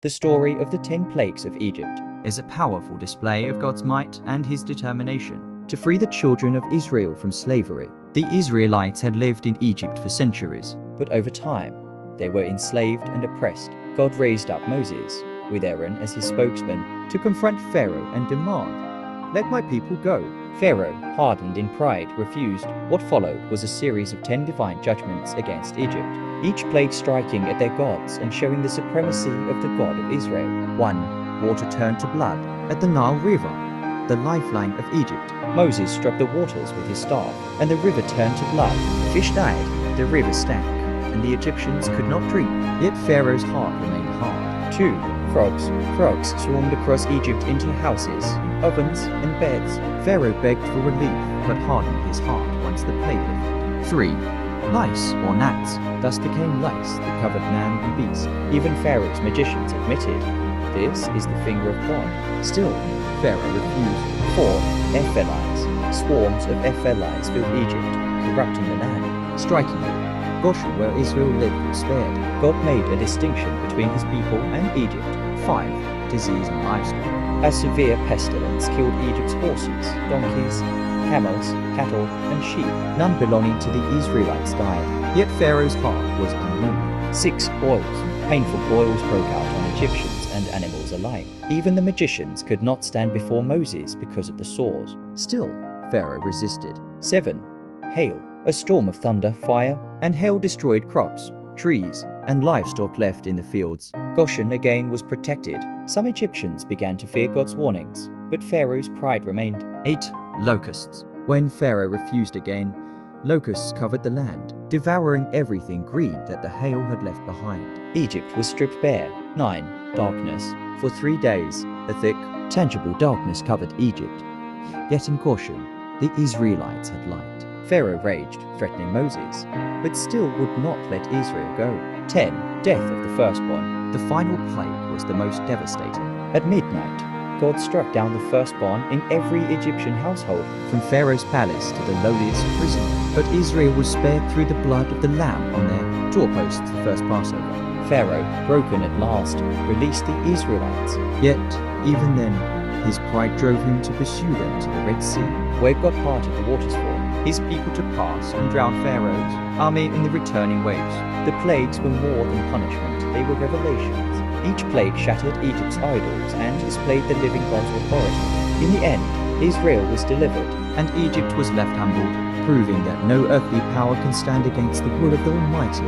The story of the 10 plagues of Egypt is a powerful display of God's might and his determination to free the children of Israel from slavery. The Israelites had lived in Egypt for centuries, but over time, they were enslaved and oppressed. God raised up Moses, with Aaron as his spokesman, to confront Pharaoh and demand, "Let my people go." Pharaoh, hardened in pride, refused. What followed was a series of 10 divine judgments against Egypt, each plague striking at their gods and showing the supremacy of the God of Israel. 1. Water turned to blood at the Nile River, the lifeline of Egypt. Moses struck the waters with his staff, and the river turned to blood. Fish died, the river stank, and the Egyptians could not drink. Yet Pharaoh's heart remained hard. 2. Frogs. Frogs swarmed across Egypt into houses, ovens, and beds. Pharaoh begged for relief, but hardened his heart once the plague lifted. 3. Lice or gnats. Thus became lice that covered man and beast. Even Pharaoh's magicians admitted, "This is the finger of God." Still, Pharaoh refused. 4. Ephelites. Swarms of Ephelites filled Egypt, corrupting the land. Strikingly, Goshen, where Israel lived, was spared. God made a distinction between his people and Egypt. 5. Disease and livestock. A severe pestilence killed Egypt's horses, donkeys, camels, cattle, and sheep. None belonging to the Israelites died. Yet Pharaoh's heart was unmoved. 6. Boils. Painful boils broke out on Egyptians and animals alike. Even the magicians could not stand before Moses because of the sores. Still, Pharaoh resisted. 7. Hail. A storm of thunder, fire, and hail destroyed crops, trees, and livestock left in the fields. Goshen again was protected. Some Egyptians began to fear God's warnings, but Pharaoh's pride remained. 8. Locusts. When Pharaoh refused again, locusts covered the land, devouring everything green that the hail had left behind. Egypt was stripped bare. 9. Darkness. For 3 days, a thick, tangible darkness covered Egypt. Yet in Goshen, the Israelites had light. Pharaoh raged, threatening Moses, but still would not let Israel go. 10. Death of the firstborn. The final plague was the most devastating. At midnight, God struck down the firstborn in every Egyptian household, from Pharaoh's palace to the lowliest prison. But Israel was spared through the blood of the lamb on their doorposts the first Passover. Pharaoh, broken at last, released the Israelites. Yet, even then, his pride drove him to pursue them to the Red Sea, where God parted the waters for his people to pass and drown Pharaoh's army in the returning waves. The plagues were more than punishment, they were revelations. Each plague shattered Egypt's idols and displayed the living God's authority. In the end, Israel was delivered, and Egypt was left humbled, proving that no earthly power can stand against the will of the Almighty.